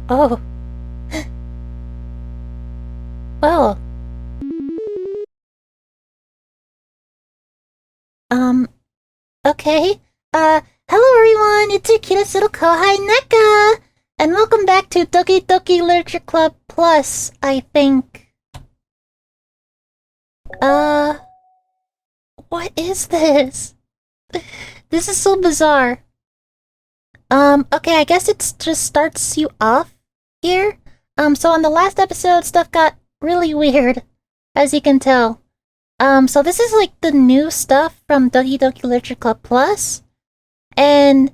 Oh. Well. Okay. Hello everyone, it's your cutest little kohai Neka! And welcome back to Doki Doki Literature Club Plus, I think. What is this? This is so bizarre. Okay, I guess it just starts you off here. So on the last episode, stuff got really weird, as you can tell. So this is like the new stuff from Doki Doki Literature Club Plus. And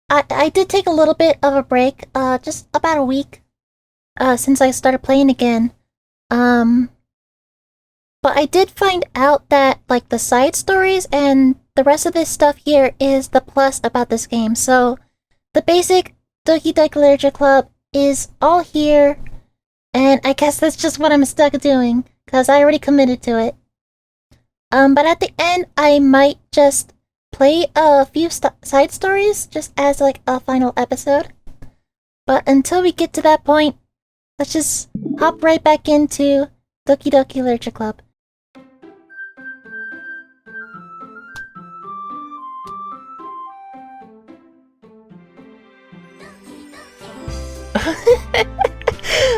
I did take a little bit of a break, just about a week, since I started playing again. But I did find out that, like, the side stories and the rest of this stuff here is the plus about this game. So, the basic Doki Doki Literature Club is all here, and I guess that's just what I'm stuck doing, because I already committed to it. But at the end, I might just play a few side stories, just as, like, a final episode. But until we get to that point, let's just hop right back into Doki Doki Literature Club.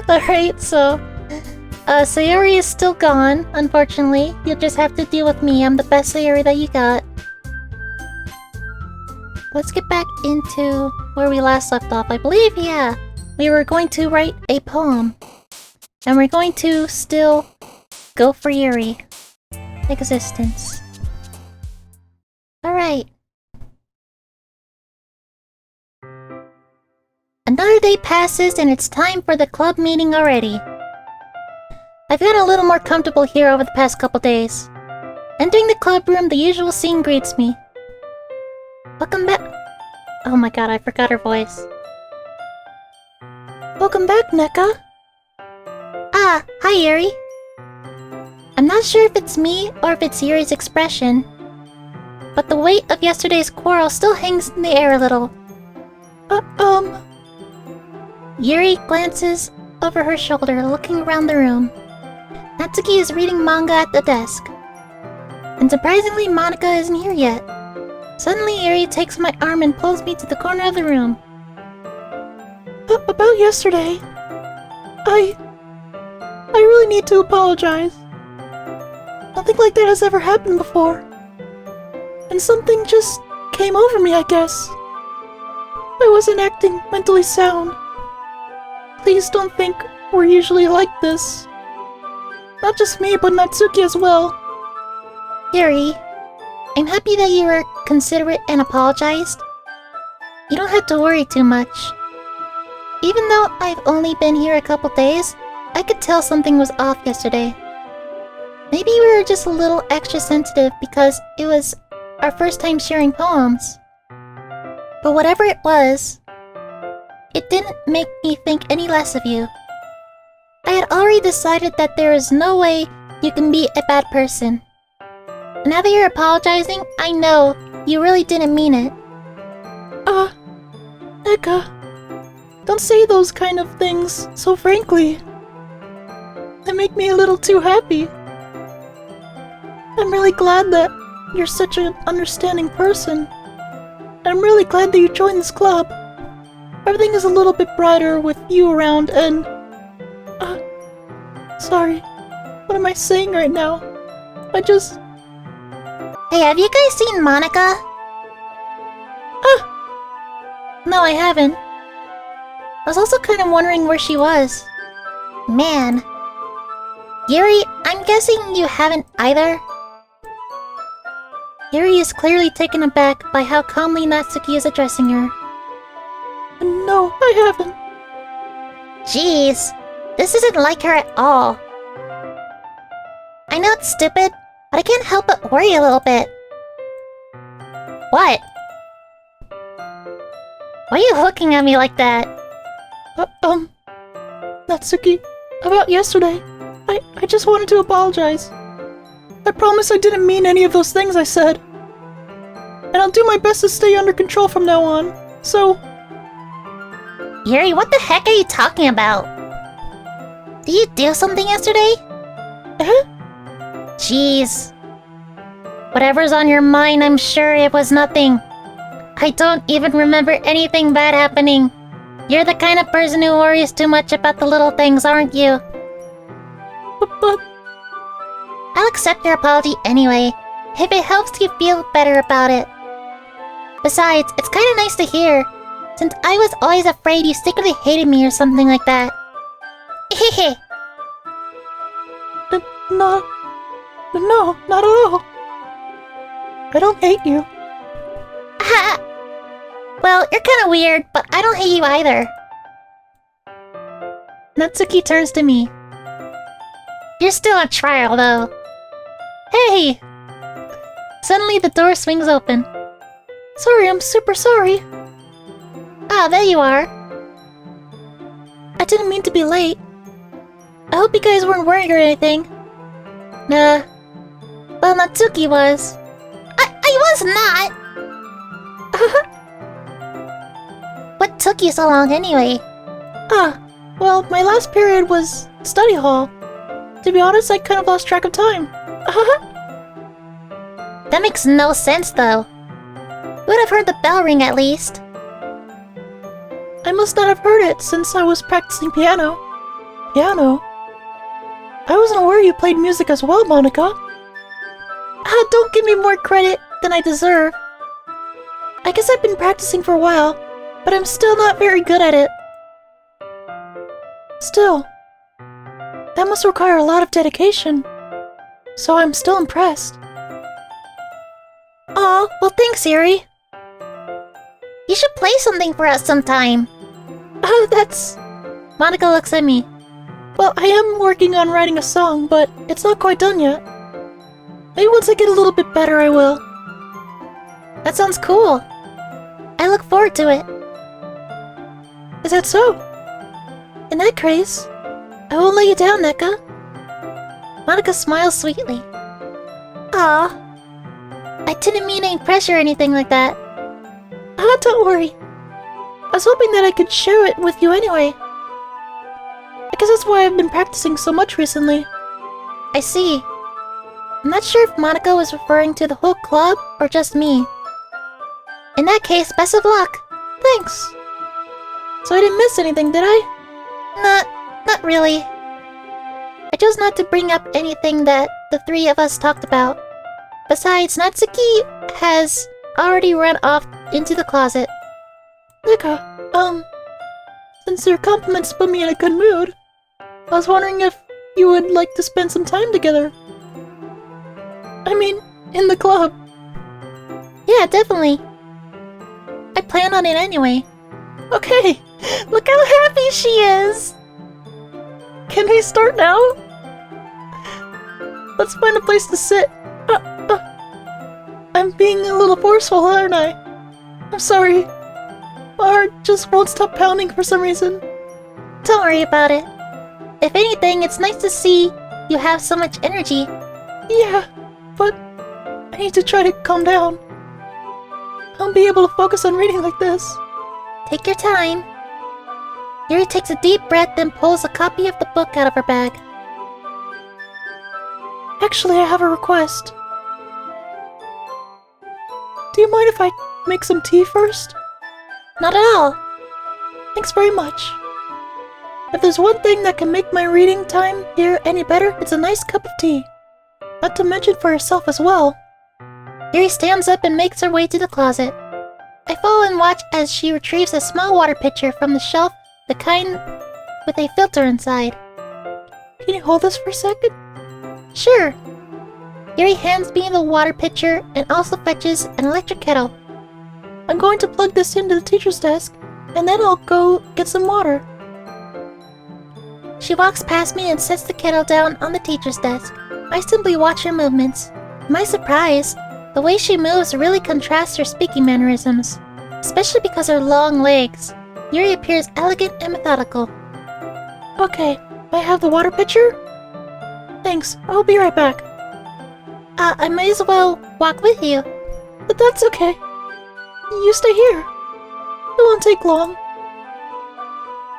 Alright, so Sayori is still gone, unfortunately. You'll just have to deal with me. I'm the best Sayori that you got. Let's get back into where we last left off. I believe, yeah, we were going to write a poem. And we're going to still go for Yuri. Existence. Alright. Another day passes and it's time for the club meeting already. I've gotten a little more comfortable here over the past couple days. Entering the club room, the usual scene greets me. Welcome back. Oh my god, I forgot her voice. Welcome back, Neka. Ah, hi Yuri. I'm not sure if it's me or if it's Yuri's expression, but the weight of yesterday's quarrel still hangs in the air a little. Yuri glances over her shoulder, looking around the room. Natsuki is reading manga at the desk. And surprisingly, Monica isn't here yet. Suddenly, Yuri takes my arm and pulls me to the corner of the room. About yesterday, I really need to apologize. Nothing like that has ever happened before. And something just came over me, I guess. I wasn't acting mentally sound. Please don't think we're usually like this. Not just me, but Natsuki as well. Yuri, I'm happy that you were considerate and apologized. You don't have to worry too much. Even though I've only been here a couple days, I could tell something was off yesterday. Maybe we were just a little extra sensitive because it was our first time sharing poems. But whatever it was, it didn't make me think any less of you. I had already decided that there is no way you can be a bad person. Now that you're apologizing, I know you really didn't mean it. Neka, don't say those kind of things so frankly. They make me a little too happy. I'm really glad that you're such an understanding person. I'm really glad that you joined this club. Everything is a little bit brighter with you around and... sorry. What am I saying right now? I just... Hey, have you guys seen Monica? No, I haven't. I was also kind of wondering where she was. Man. Yuri, I'm guessing you haven't either? Yuri is clearly taken aback by how calmly Natsuki is addressing her. No, I haven't. Jeez, this isn't like her at all. I know it's stupid, but I can't help but worry a little bit. What? Why are you looking at me like that? Natsuki, about yesterday, I just wanted to apologize. I promise I didn't mean any of those things I said. And I'll do my best to stay under control from now on, so... Yuri, what the heck are you talking about? Did you do something yesterday? Jeez. Whatever's on your mind, I'm sure it was nothing. I don't even remember anything bad happening. You're the kind of person who worries too much about the little things, aren't you? But... I'll accept your apology anyway, if it helps you feel better about it. Besides, it's kinda nice to hear, since I was always afraid you secretly hated me or something like that. Hehe. No, not at all. I don't hate you. Well, you're kinda weird, but I don't hate you either. Natsuki turns to me. You're still on trial, though. Hey! Suddenly the door swings open. Sorry, I'm super sorry. Ah, there you are. I didn't mean to be late. I hope you guys weren't worried or anything. Nah. Well, Natsuki was. I was not! What took you so long anyway? Well, my last period was study hall. To be honest, I kind of lost track of time. That makes no sense, though. You would have heard the bell ring at least. I must not have heard it since I was practicing piano. Piano? I wasn't aware you played music as well, Monica. Don't give me more credit than I deserve. I guess I've been practicing for a while, but I'm still not very good at it. Still, that must require a lot of dedication. So I'm still impressed. Aw, well thanks, Yuri. You should play something for us sometime. That's... Monica looks at me. Well, I am working on writing a song, but it's not quite done yet. Maybe once I get a little bit better, I will. That sounds cool. I look forward to it. Is that so? In that case, I won't let you down, Neka. Monica smiles sweetly. Aw. I didn't mean to impress you or anything like that. Don't worry. I was hoping that I could share it with you anyway. I guess that's why I've been practicing so much recently. I see. I'm not sure if Monica was referring to the whole club or just me. In that case, best of luck. Thanks. So I didn't miss anything, did I? Not really. I chose not to bring up anything that the three of us talked about. Besides, Natsuki has already run off into the closet. Neka, since your compliments put me in a good mood, I was wondering if you would like to spend some time together. I mean, in the club. Yeah, definitely. I plan on it anyway. Okay, look how happy she is! Can we start now? Let's find a place to sit. I'm being a little forceful, aren't I? I'm sorry. My heart just won't stop pounding for some reason. Don't worry about it. If anything, it's nice to see you have so much energy. Yeah, but I need to try to calm down. I won't be able to focus on reading like this. Take your time. Yuri takes a deep breath and pulls a copy of the book out of her bag. Actually, I have a request. Do you mind if I make some tea first? Not at all. Thanks very much. If there's one thing that can make my reading time here any better, it's a nice cup of tea. Not to mention for yourself as well. Yuri stands up and makes her way to the closet. I follow and watch as she retrieves a small water pitcher from the shelf, the kind with a filter inside. Can you hold this for a second? Sure. Yuri hands me the water pitcher and also fetches an electric kettle. I'm going to plug this into the teacher's desk, and then I'll go get some water. She walks past me and sets the kettle down on the teacher's desk. I simply watch her movements. To my surprise, the way she moves really contrasts her speaking mannerisms, especially because her long legs. Yuri appears elegant and methodical. Okay, I have the water pitcher? Thanks, I'll be right back. I might as well walk with you. But that's okay. You stay here. It won't take long.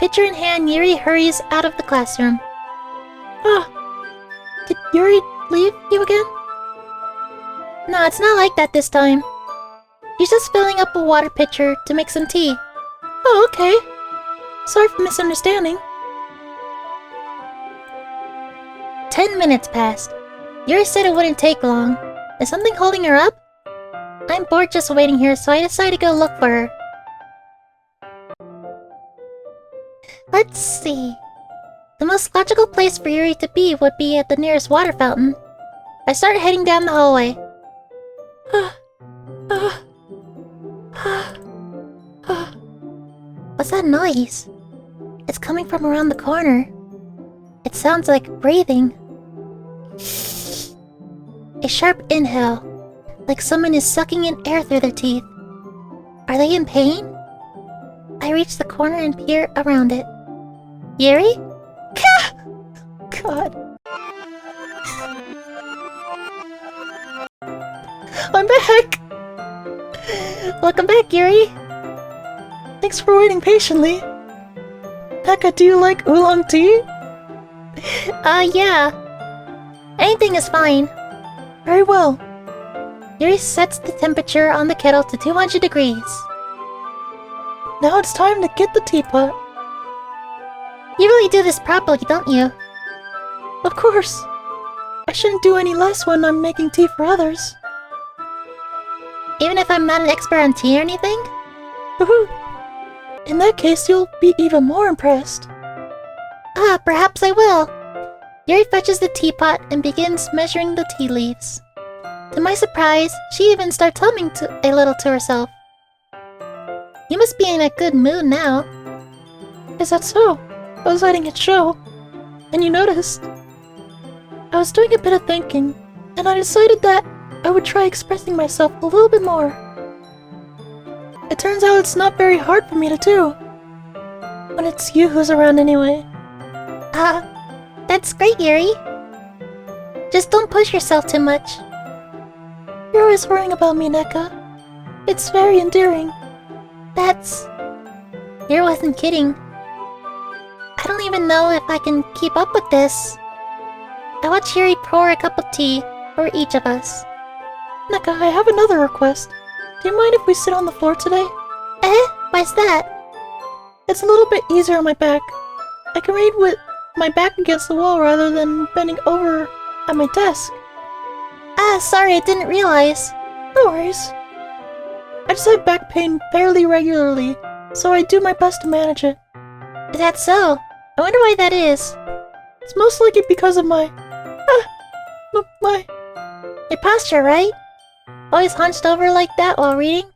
Pitcher in hand, Yuri hurries out of the classroom. Ah, did Yuri leave you again? No, it's not like that this time. She's just filling up a water pitcher to make some tea. Oh, okay. Sorry for misunderstanding. 10 minutes passed. Yuri said it wouldn't take long. Is something holding her up? I'm bored just waiting here, so I decided to go look for her. Let's see. The most logical place for Yuri to be would be at the nearest water fountain. I start heading down the hallway. What's that noise? It's coming from around the corner. It sounds like breathing. A sharp inhale, like someone is sucking in air through their teeth. Are they in pain? I reach the corner and peer around it. Yuri? God. I'm back! Welcome back, Yuri. Thanks for waiting patiently. Neka, do you like oolong tea? Yeah. Anything is fine. Very well. Yuri sets the temperature on the kettle to 200 degrees. Now it's time to get the teapot. You really do this properly, don't you? Of course. I shouldn't do any less when I'm making tea for others. Even if I'm not an expert on tea or anything? Woohoo! In that case, you'll be even more impressed. Perhaps I will. Yuri fetches the teapot and begins measuring the tea leaves. To my surprise, she even starts humming a little to herself. You must be in a good mood now. Is that so? I was letting it show. And you noticed. I was doing a bit of thinking, and I decided that I would try expressing myself a little bit more. It turns out it's not very hard for me to do. When it's you who's around anyway. That's great, Yuri. Just don't push yourself too much. You're always worrying about me, Neka. It's very endearing. Yuri wasn't kidding. I don't even know if I can keep up with this. I watch Yuri pour a cup of tea for each of us. Neka, I have another request. Do you mind if we sit on the floor today? Why's that? It's a little bit easier on my back. I can read with my back against the wall rather than bending over at my desk. Sorry, I didn't realize. No worries. I just have back pain fairly regularly, so I do my best to manage it. Is that so? I wonder why that is. It's most likely because of my Your posture, right? Always hunched over like that while reading?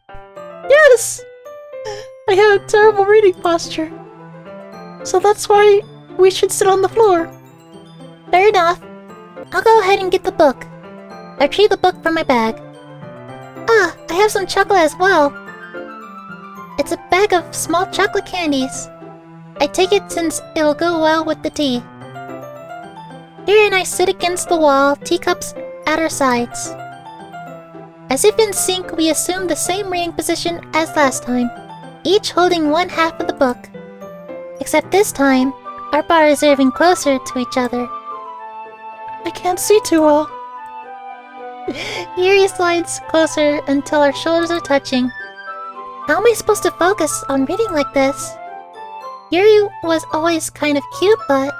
Yes! I have a terrible reading posture. So that's why we should sit on the floor. Fair enough. I'll go ahead and get the book. I retrieve the book from my bag. I have some chocolate as well. It's a bag of small chocolate candies. I take it since it'll go well with the tea. Yuri and I sit against the wall, teacups at our sides. As if in sync, we assume the same reading position as last time, each holding one half of the book. Except this time, our bodies are even closer to each other. I can't see too well. Yuri slides closer until our shoulders are touching. How am I supposed to focus on reading like this? Yuri was always kind of cute, but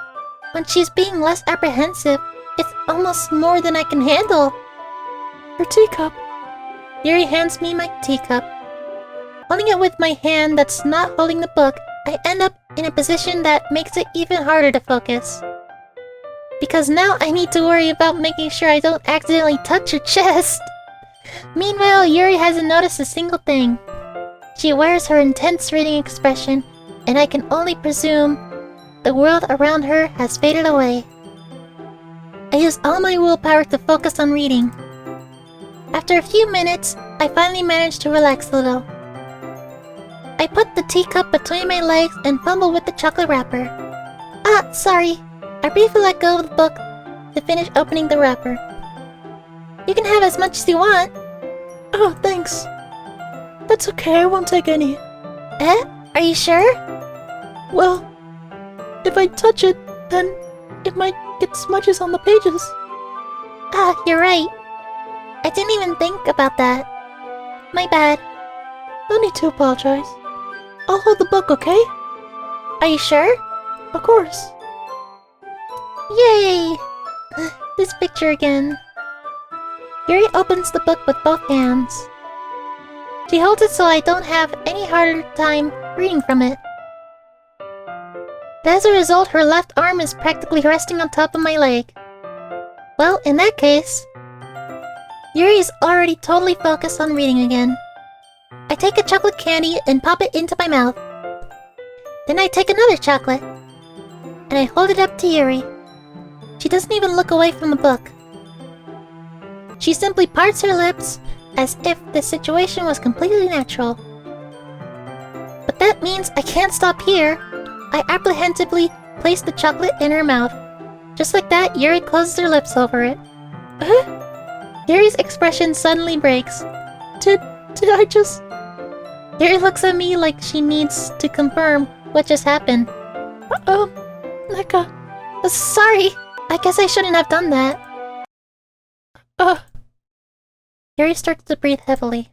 when she's being less apprehensive, it's almost more than I can handle. Your teacup. Yuri hands me my teacup. Holding it with my hand that's not holding the book, I end up in a position that makes it even harder to focus. Because now I need to worry about making sure I don't accidentally touch her chest. Meanwhile, Yuri hasn't noticed a single thing. She wears her intense reading expression, and I can only presume the world around her has faded away. I use all my willpower to focus on reading. After a few minutes, I finally manage to relax a little. I put the teacup between my legs and fumble with the chocolate wrapper. Sorry. I briefly let go of the book to finish opening the wrapper. You can have as much as you want. Oh, thanks. That's okay, I won't take any. Are you sure? Well, if I touch it, then it might get smudges on the pages. Ah, you're right. I didn't even think about that. My bad. No need to apologize. I'll hold the book, okay? Are you sure? Of course. Yay! This picture again. Yuri opens the book with both hands. She holds it so I don't have any harder time reading from it. As a result, her left arm is practically resting on top of my leg. Well, in that case, Yuri is already totally focused on reading again. I take a chocolate candy and pop it into my mouth. Then I take another chocolate, and I hold it up to Yuri. She doesn't even look away from the book. She simply parts her lips as if the situation was completely natural. But that means I can't stop here. I apprehensively place the chocolate in her mouth. Just like that, Yuri closes her lips over it. Yuri's expression suddenly breaks. Did I just... Yuri looks at me like she needs to confirm what just happened. Neka. Sorry, I guess I shouldn't have done that. Yuri starts to breathe heavily.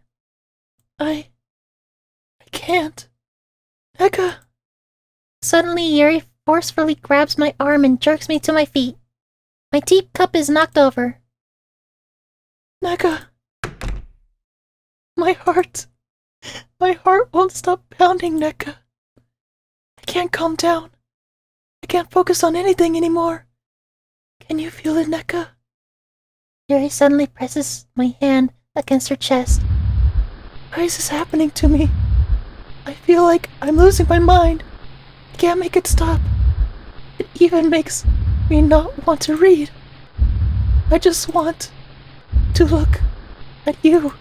I can't. Neka. Suddenly, Yuri forcefully grabs my arm and jerks me to my feet. My teacup is knocked over. Neka. My heart won't stop pounding, Neka. I can't calm down. I can't focus on anything anymore. Can you feel it, Neka? Yuri suddenly presses my hand against her chest. Why is this happening to me? I feel like I'm losing my mind. I can't make it stop. It even makes me not want to read. I just want to look at you.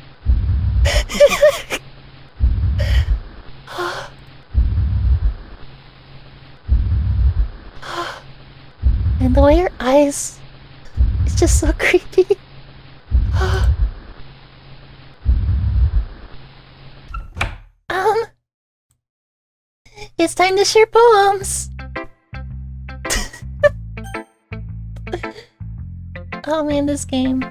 And the way her eyes... it's just so creepy. It's time to share poems! Oh man, this game.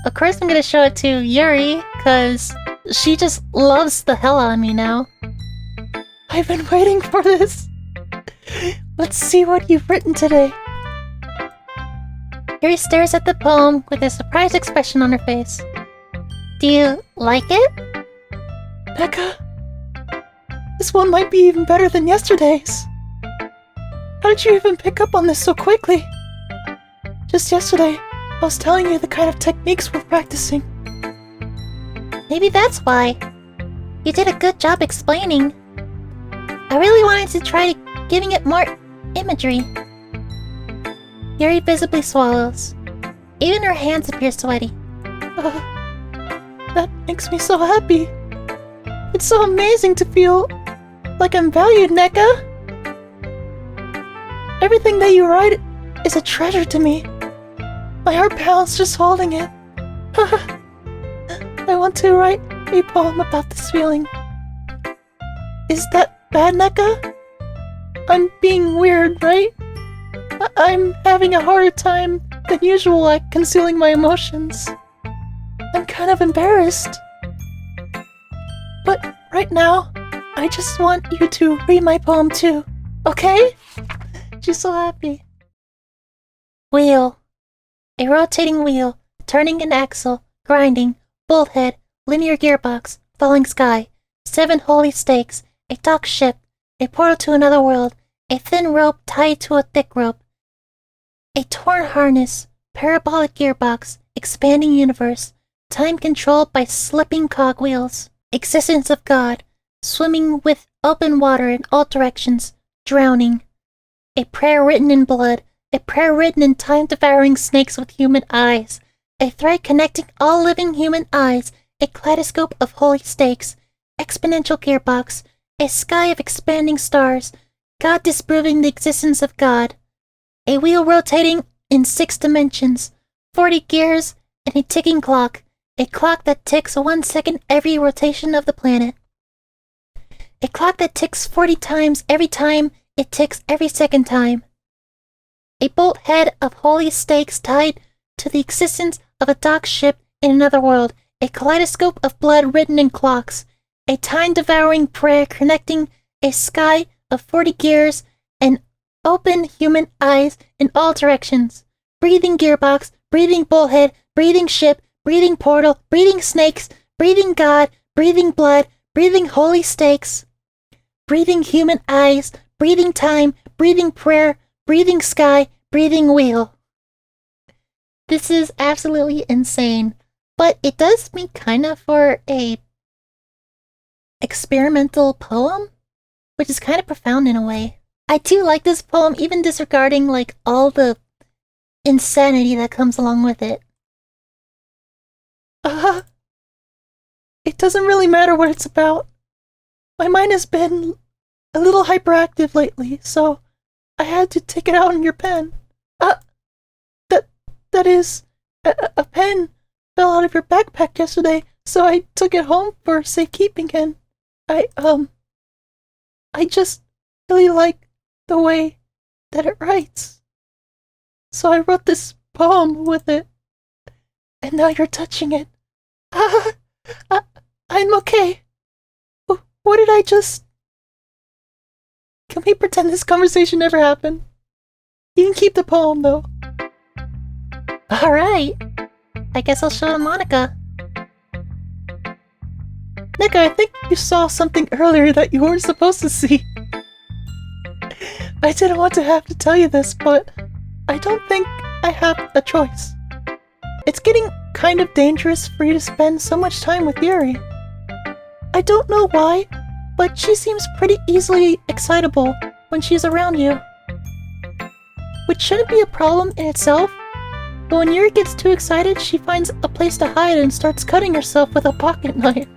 Of course I'm gonna show it to Yuri, cause she just loves the hell out of me now. I've been waiting for this. Let's see what you've written today. Yuri stares at the poem with a surprised expression on her face. Do you like it? Neka, this one might be even better than yesterday's. How did you even pick up on this so quickly? Just yesterday, I was telling you the kind of techniques we're practicing. Maybe that's why. You did a good job explaining. I really wanted to try giving it more imagery. Yuri visibly swallows. Even her hands appear sweaty. That makes me so happy. It's so amazing to feel like I'm valued, Neka. Everything that you write is a treasure to me. My heart pounds just holding it. I want to write a poem about this feeling. Is that bad, Neka? I'm being weird, right? I'm having a harder time than usual at concealing my emotions. I'm kind of embarrassed. But right now, I just want you to read my poem too, okay? She's so happy. Wheel. A rotating wheel, turning an axle, grinding, bullhead, linear gearbox, falling sky, 7 holy stakes, a dock ship, a portal to another world, a thin rope tied to a thick rope, a torn harness, parabolic gearbox, expanding universe, time controlled by slipping cogwheels, existence of God, swimming with open water in all directions, drowning, a prayer written in blood, a prayer written in time-devouring snakes with human eyes, a thread connecting all living human eyes, a kaleidoscope of holy stakes, exponential gearbox, a sky of expanding stars, God disproving the existence of God, a wheel rotating in 6 dimensions, 40 gears, and a ticking clock, a clock that ticks 1 second every rotation of the planet, a clock that ticks 40 times every time it ticks every second time. A bolt head of holy stakes tied to the existence of a docked ship in another world, a kaleidoscope of blood written in clocks, a time-devouring prayer connecting a sky of 40 gears, and open human eyes in all directions. Breathing gearbox, breathing bullhead, breathing ship, breathing portal, breathing snakes, breathing god, breathing blood, breathing holy stakes. Breathing human eyes, breathing time, breathing prayer, breathing sky, breathing wheel. This is absolutely insane, but it does make kind of for a experimental poem, which is kind of profound in a way. I do like this poem, even disregarding like all the insanity that comes along with it. It doesn't really matter what it's about. My mind has been a little hyperactive lately, so I had to take it out on your pen. That is, a pen fell out of your backpack yesterday, so I took it home for safekeeping, and I just really like the way that it writes. So I wrote this poem with it, and now you're touching it. I'm okay. What did I just... Can we pretend this conversation never happened? You can keep the poem, though. Alright. I guess I'll show it to Monica. Neka, I think you saw something earlier that you weren't supposed to see. I didn't want to have to tell you this, but I don't think I have a choice. It's getting kind of dangerous for you to spend so much time with Yuri. I don't know why, but she seems pretty easily excitable when she's around you. Which shouldn't be a problem in itself, but when Yuri gets too excited, she finds a place to hide and starts cutting herself with a pocket knife.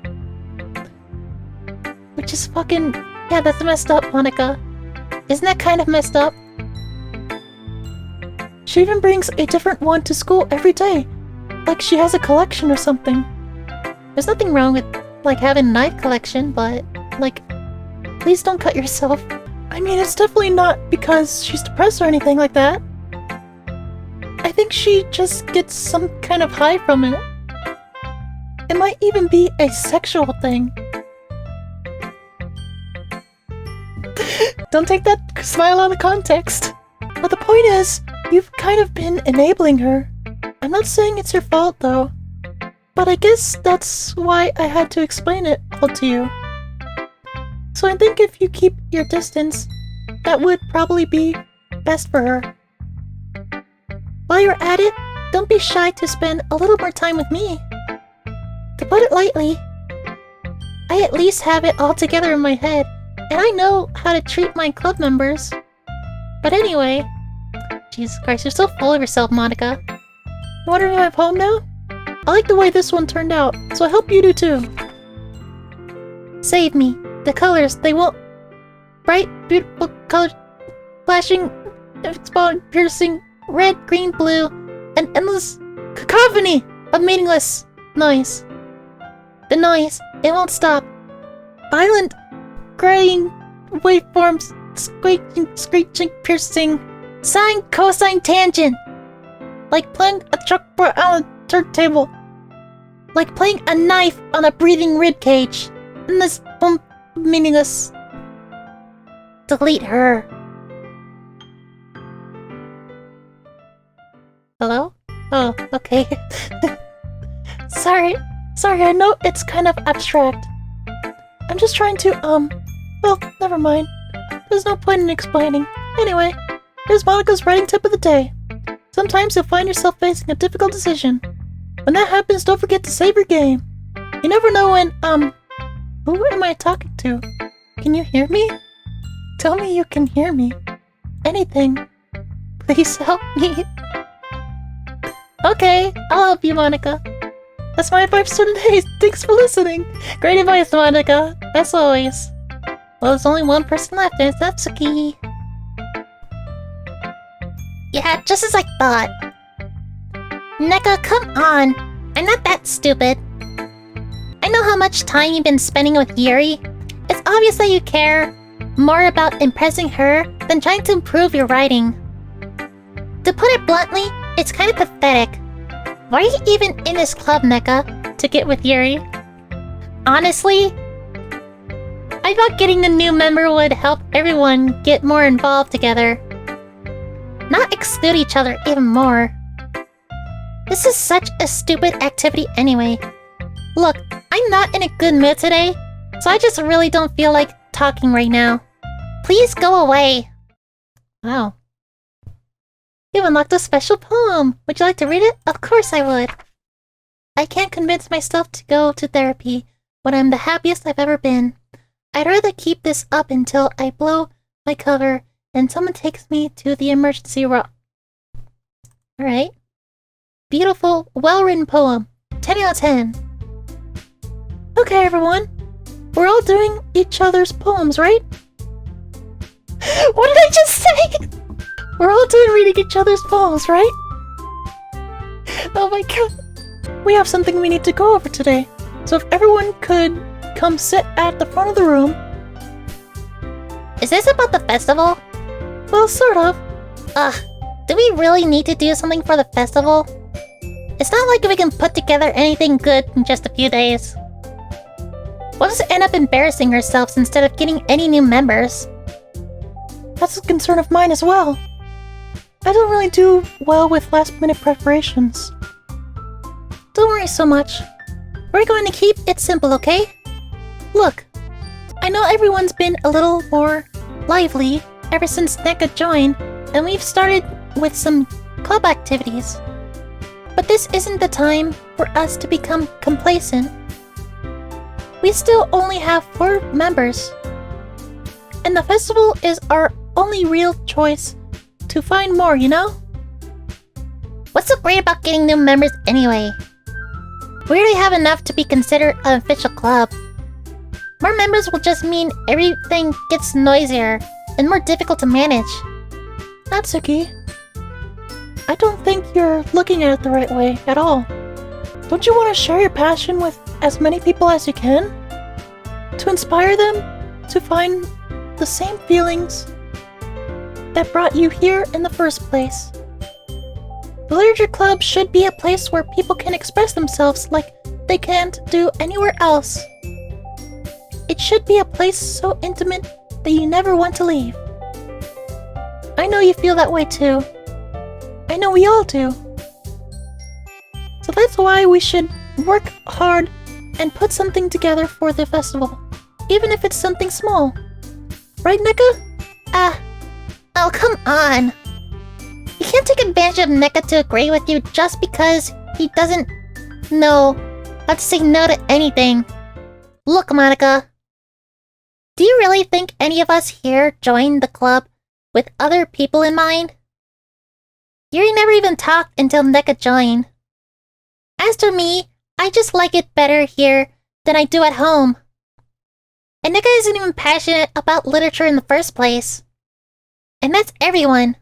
Which is fucking... yeah, that's messed up, Monica. Isn't that kind of messed up? She even brings a different one to school every day. Like she has a collection or something. There's nothing wrong with, like, having a knife collection, but, like, please don't cut yourself. I mean, it's definitely not because she's depressed or anything like that. I think she just gets some kind of high from it. It might even be a sexual thing. Don't take that smile out of context. But the point is, you've kind of been enabling her. I'm not saying it's your fault, though. But I guess that's why I had to explain it all to you. So I think if you keep your distance, that would probably be best for her. While you're at it, don't be shy to spend a little more time with me. To put it lightly, I at least have it all together in my head, and I know how to treat my club members. But anyway, Jesus Christ, you're so full of yourself, Monica. You want to read my poem now? I like the way this one turned out, so I hope you do too. Save me. The colors, they won't... Bright, beautiful colors, flashing, exploding, piercing, red, green, blue, an endless cacophony of meaningless noise. The noise, it won't stop. Violent, graying waveforms, squeaking, screeching, piercing, sine, cosine, tangent. Like playing a chalkboard on a turntable. Like playing a knife on a breathing ribcage. And this meaningless. Delete her. Hello? Oh, okay. Sorry, I know it's kind of abstract. I'm just trying to, well, never mind. There's no point in explaining. Anyway, here's Monica's writing tip of the day. Sometimes you'll find yourself facing a difficult decision. When that happens, don't forget to save your game. You never know when, who am I talking to? Can you hear me? Tell me you can hear me. Anything. Please help me. Okay, I'll help you, Monica. That's my advice for today. Thanks for listening. Great advice, Monica. As always. Well, there's only one person left, and it's Natsuki. Yeah, just as I thought. Neka, come on. I'm not that stupid. I know how much time you've been spending with Yuri. It's obvious that you care. more about impressing her than trying to improve your writing. To put it bluntly, it's kind of pathetic. Why are you even in this club, Neka? To get with Yuri? Honestly, I thought getting a new member would help everyone get more involved together. Not exclude each other even more. This is such a stupid activity anyway. Look, I'm not in a good mood today, so I just really don't feel like talking right now. Please go away. Wow. You've unlocked a special poem. Would you like to read it? Of course I would. I can't convince myself to go to therapy when I'm the happiest I've ever been. I'd rather keep this up until I blow my cover and someone takes me to the emergency room. Alright. Beautiful, well-written poem. 10 out of 10. Okay, everyone. We're all doing each other's poems, right? What did I just say? We're all reading each other's poems, right? Oh my god. We have something we need to go over today. So if everyone could come sit at the front of the room. Is this about the festival? Well, sort of. Do we really need to do something for the festival? It's not like we can put together anything good in just a few days. We'll just end up embarrassing ourselves instead of getting any new members. That's a concern of mine as well. I don't really do well with last-minute preparations. Don't worry so much. We're going to keep it simple, okay? Look, I know everyone's been a little more lively ever since Neka joined, and we've started with some club activities. But this isn't the time for us to become complacent. We still only have 4 members. And the festival is our only real choice to find more, you know? What's so great about getting new members anyway? We already have enough to be considered an official club. More members will just mean everything gets noisier and more difficult to manage. Natsuki, I don't think you're looking at it the right way at all. Don't you want to share your passion with as many people as you can? To inspire them to find the same feelings that brought you here in the first place. The Literature Club should be a place where people can express themselves like they can't do anywhere else. It should be a place so intimate that you never want to leave. I know you feel that way too. I know we all do. So that's why we should work hard and put something together for the festival, even if it's something small. Right, Neka? Oh, come on. You can't take advantage of Neka to agree with you just because he doesn't know how to say no to anything. Look, Monica. Do you really think any of us here joined the club with other people in mind? Yuri never even talked until Neka joined. As for me, I just like it better here than I do at home. And Neka isn't even passionate about literature in the first place. And that's everyone.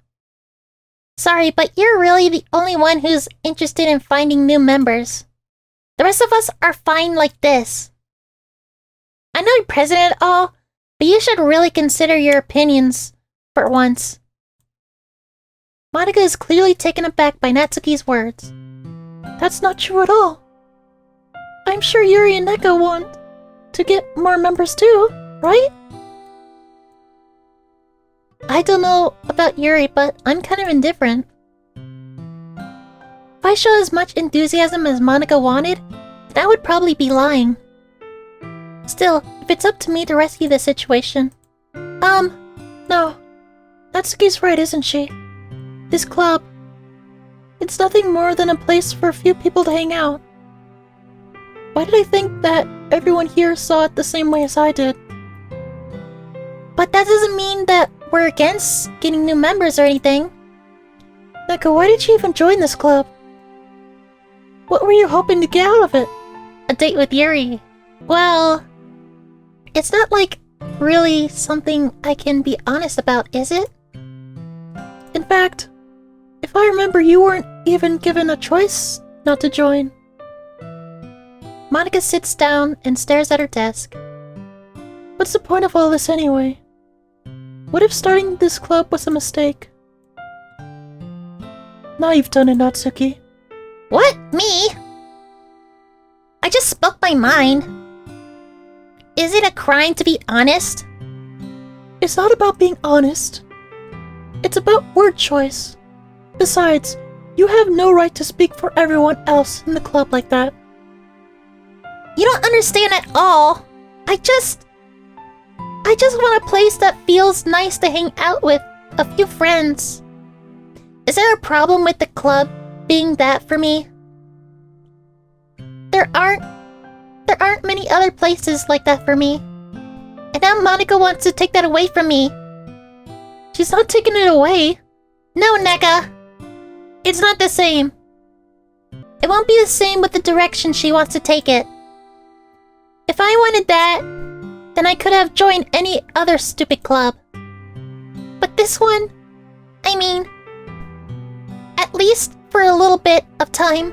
Sorry, but you're really the only one who's interested in finding new members. The rest of us are fine like this. I know you're president and all, but you should really consider your opinions for once. Monica is clearly taken aback by Natsuki's words. That's not true at all. I'm sure Yuri and Neka want to get more members too, right? I don't know about Yuri, but I'm kind of indifferent. If I show as much enthusiasm as Monica wanted, then I would probably be lying. Still, if it's up to me to rescue the situation... No. Natsuki's right, isn't she? This club... It's nothing more than a place for a few people to hang out. Why did I think that everyone here saw it the same way as I did? But that doesn't mean that we're against getting new members or anything. Neka, why did you even join this club? What were you hoping to get out of it? A date with Yuri. Well, it's not like really something I can be honest about, is it? In fact, if I remember, you weren't even given a choice not to join. Monica sits down and stares at her desk. What's the point of all this anyway? What if starting this club was a mistake? Now you've done it, Natsuki. What? Me? I just spoke my mind. Is it a crime to be honest? It's not about being honest. It's about word choice. Besides, you have no right to speak for everyone else in the club like that. You don't understand at all. I just want a place that feels nice to hang out with a few friends. Is there a problem with the club being that for me? There aren't many other places like that for me. And now Monica wants to take that away from me. She's not taking it away. No, Neka. It's not the same. It won't be the same with the direction she wants to take it. If I wanted that, then I could have joined any other stupid club. But this one, I mean, at least for a little bit of time,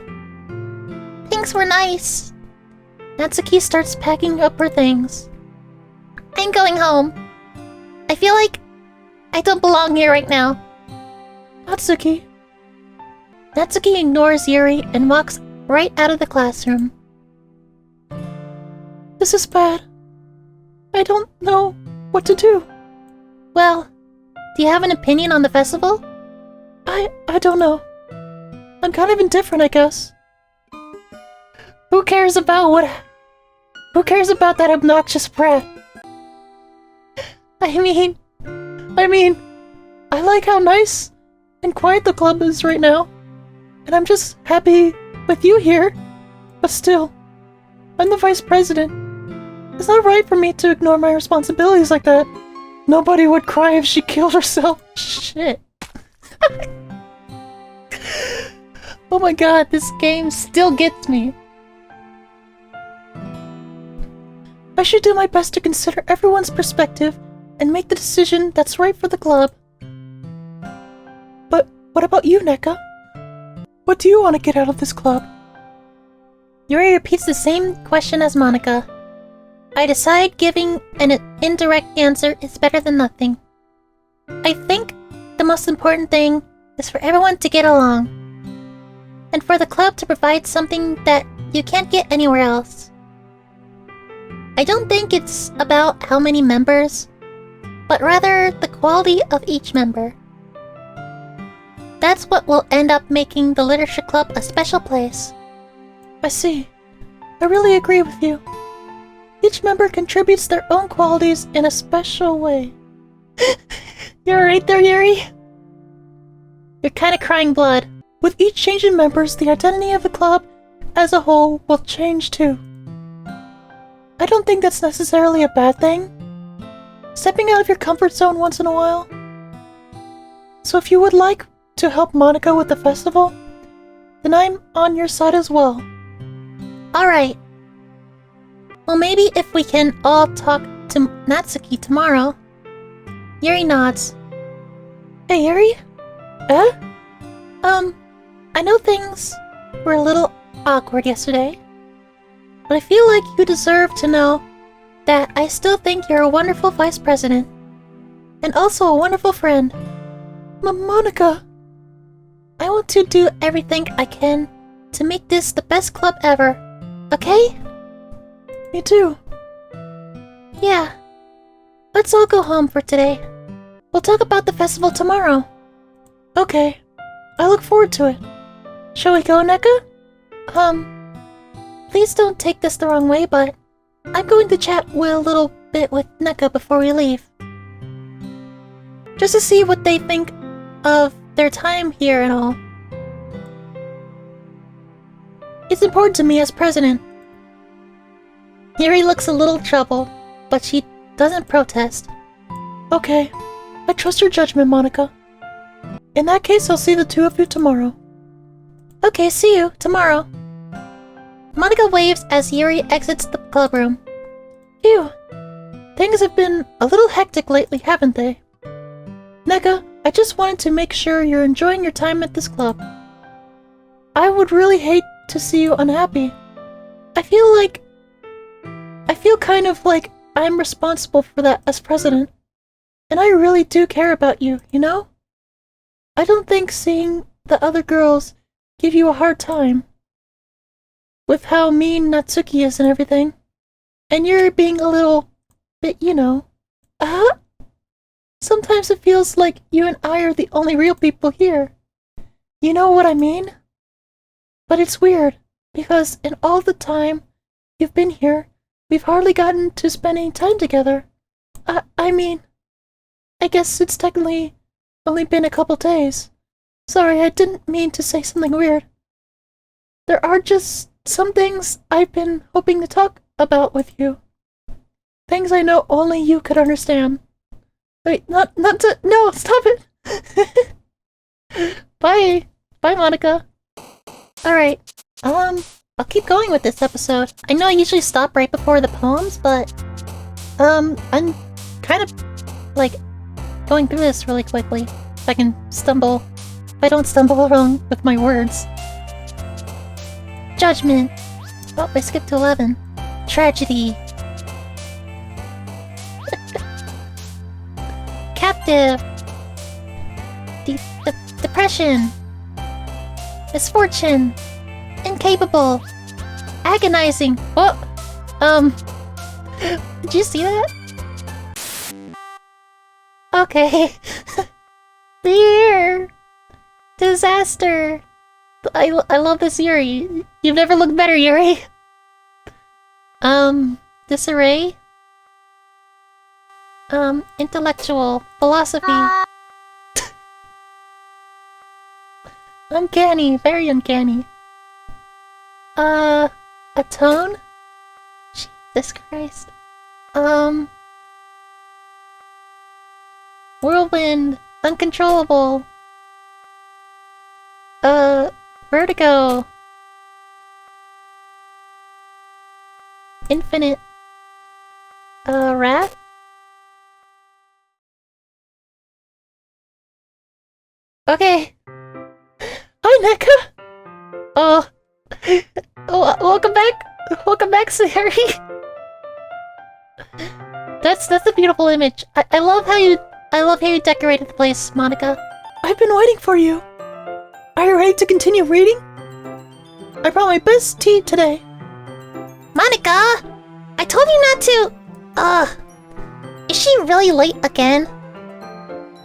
things were nice. Natsuki starts packing up her things. I'm going home. I feel like I don't belong here right now. Natsuki. Natsuki ignores Yuri and walks right out of the classroom. This is bad. I don't know what to do. Well, do you have an opinion on the festival? I don't know. I'm kind of indifferent, I guess. Who cares about that obnoxious brat? I mean, I like how nice and quiet the club is right now. And I'm just happy with you here. But still, I'm the vice president. It's not right for me to ignore my responsibilities like that. Nobody would cry if she killed herself. Shit. Oh my god, this game still gets me. I should do my best to consider everyone's perspective and make the decision that's right for the club. But what about you, Neka? What do you want to get out of this club? Yuri repeats the same question as Monica. I decide giving an indirect answer is better than nothing. I think the most important thing is for everyone to get along, and for the club to provide something that you can't get anywhere else. I don't think it's about how many members, but rather the quality of each member. That's what will end up making the literature club a special place. I see. I really agree with you. Each member contributes their own qualities in a special way. You're right there, Yuri. You're kinda crying blood. With each change in members, the identity of the club as a whole will change too. I don't think that's necessarily a bad thing. Stepping out of your comfort zone once in a while. So if you would like to help Monica with the festival, then I'm on your side as well. Alright. Well, maybe if we can all talk to Natsuki tomorrow. Yuri nods. Hey, Yuri? I know things were a little awkward yesterday, but I feel like you deserve to know that I still think you're a wonderful vice president, and also a wonderful friend. Monica! I want to do everything I can to make this the best club ever, okay? Me too. Yeah. Let's all go home for today. We'll talk about the festival tomorrow. Okay. I look forward to it. Shall we go, Neka? Please don't take this the wrong way, but I'm going to chat a little bit with Neka before we leave. Just to see what they think of their time here and all. It's important to me as president. Yuri looks a little troubled, but she doesn't protest. Okay. I trust your judgment, Monica. In that case, I'll see the two of you tomorrow. Okay, see you tomorrow. Monica waves as Yuri exits the clubroom. Phew. Things have been a little hectic lately, haven't they? Neka, I just wanted to make sure you're enjoying your time at this club. I would really hate to see you unhappy. I feel kind of like I'm responsible for that as president. And I really do care about you, you know? I don't think seeing the other girls give you a hard time. With how mean Natsuki is and everything. And you're being a little bit, you know. Sometimes it feels like you and I are the only real people here. You know what I mean? But it's weird, because in all the time you've been here, we've hardly gotten to spend any time together. I mean, I guess it's technically only been a couple days. Sorry, I didn't mean to say something weird. There are just some things I've been hoping to talk about with you. Things I know only you could understand. Wait, no, stop it! Bye, Monica. Alright, I'll keep going with this episode. I know I usually stop right before the poems, but, I'm kind of, like, going through this really quickly. If I don't stumble wrong with my words. Judgment. Oh, I skipped to 11. Tragedy. Captive. Depression. Misfortune. Incapable. Agonizing. Oh! Did you see that? Okay. Fear. Disaster. I love this Yuri. You've never looked better, Yuri. Disarray. Intellectual. Philosophy. Uncanny. Very uncanny. Atone? Jesus Christ. Whirlwind. Uncontrollable. Vertigo. Infinite. Wrath? Okay. Hi, Neka! Oh, welcome back! Welcome back, Sayori! That's a beautiful image. I love how you decorated the place, Monica. I've been waiting for you. Are you ready to continue reading? I brought my best tea today. Monica! I told you not to... Is she really late again?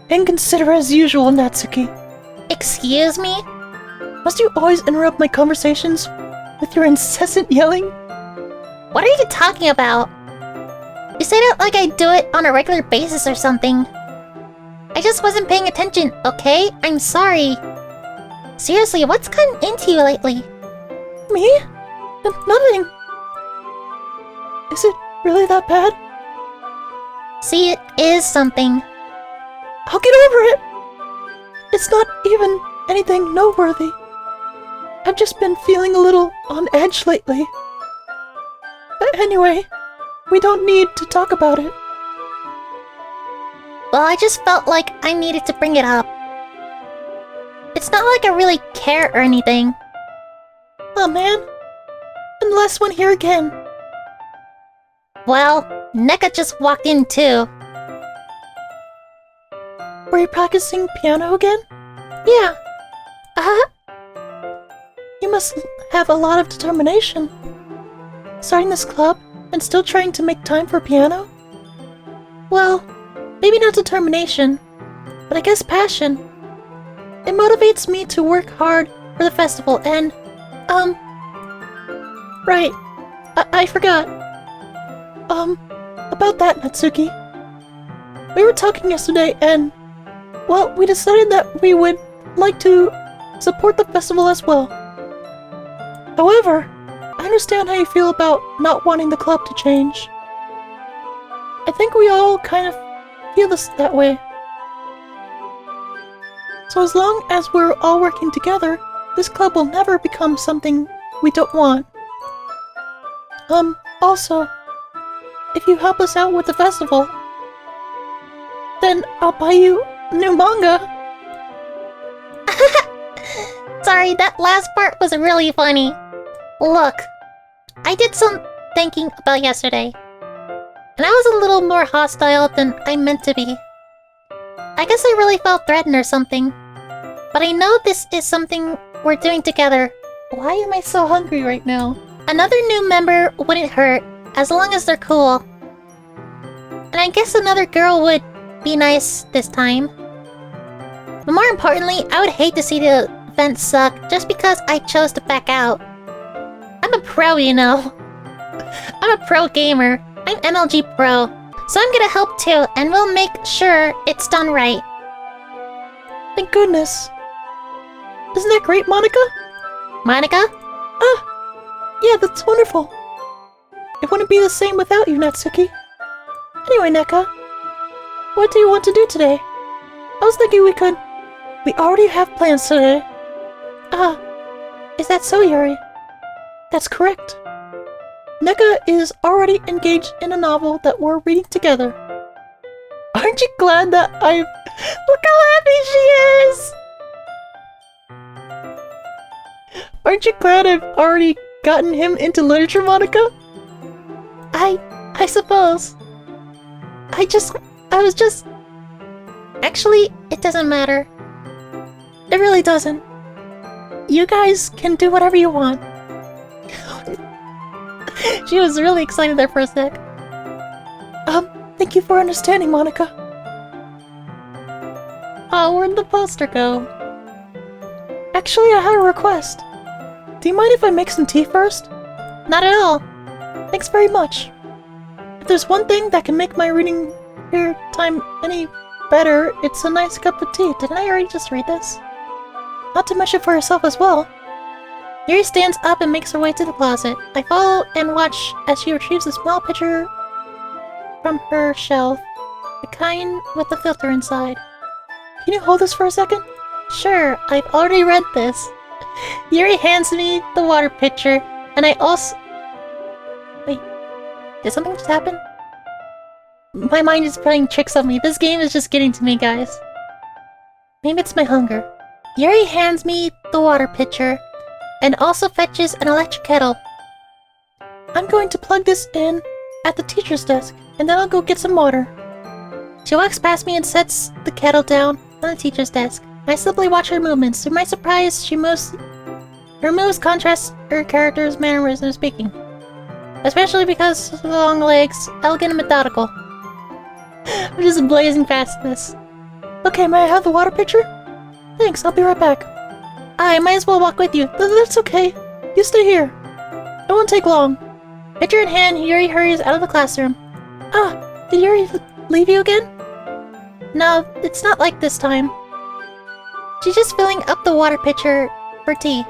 Inconsiderate as usual, Natsuki. Excuse me? Must you always interrupt my conversations with your incessant yelling? What are you talking about? You say that like I do it on a regular basis or something. I just wasn't paying attention, okay? I'm sorry. Seriously, what's gotten into you lately? Me? Nothing. Is it really that bad? See, it is something. I'll get over it. It's not even anything noteworthy. I've just been feeling a little on edge lately. Anyway, we don't need to talk about it. Well, I just felt like I needed to bring it up. It's not like I really care or anything. Oh man. Unless when here again. Well, Neka just walked in too. Were you practicing piano again? Yeah. You must have a lot of determination. Starting this club and still trying to make time for piano? Well, maybe not determination, but I guess passion. It motivates me to work hard for the festival and, right, I forgot. About that, Natsuki. We were talking yesterday and, well, we decided that we would like to support the festival as well. However, I understand how you feel about not wanting the club to change. I think we all kind of feel that way. So as long as we're all working together, this club will never become something we don't want. Also, if you help us out with the festival, then I'll buy you new manga. Sorry, that last part was really funny. Look, I did some thinking about yesterday, and I was a little more hostile than I meant to be. I guess I really felt threatened or something. But I know this is something we're doing together. Why am I so hungry right now? Another new member wouldn't hurt, as long as they're cool. And I guess another girl would be nice this time. But more importantly, I would hate to see the event suck just because I chose to back out. I'm a pro, you know. I'm a pro gamer. I'm MLG Pro. So I'm gonna help too, and we'll make sure it's done right. Thank goodness. Isn't that great, Monica? Monica? Yeah, that's wonderful. It wouldn't be the same without you, Natsuki. Anyway, Neka, what do you want to do today? I was thinking we already have plans today. Is that so, Yuri? That's correct. Neka is already engaged in a novel that we're reading together. Aren't you glad that I've... Look how happy she is! Aren't you glad I've already gotten him into literature, Monica? I suppose. I was just... Actually, it doesn't matter. It really doesn't. You guys can do whatever you want. She was really excited there for a sec. Thank you for understanding, Monica. Oh, where'd the poster go? Actually, I had a request. Do you mind if I make some tea first? Not at all. Thanks very much. If there's one thing that can make my reading here time any better, it's a nice cup of tea. Didn't I already just read this? Not to mention for yourself as well. Yuri stands up and makes her way to the closet. I follow and watch as she retrieves a small pitcher from her shelf, the kind with the filter inside. Can you hold this for a second? Sure, I've already read this. Yuri hands me the water pitcher, and I also... Wait, did something just happen? My mind is playing tricks on me. This game is just getting to me, guys. Maybe it's my hunger. Yuri hands me the water pitcher, and also fetches an electric kettle. I'm going to plug this in at the teacher's desk, and then I'll go get some water. She walks past me and sets the kettle down on the teacher's desk. I simply watch her movements. To my surprise, her moves contrast her character's mannerism of speaking. Especially because of the long legs, elegant and methodical. I'm just blazing past this. Okay, may I have the water pitcher? Thanks, I'll be right back. I might as well walk with you. That's okay. You stay here. It won't take long. Pitcher in hand, Yuri hurries out of the classroom. Did Yuri leave you again? No, it's not like this time. She's just filling up the water pitcher for tea.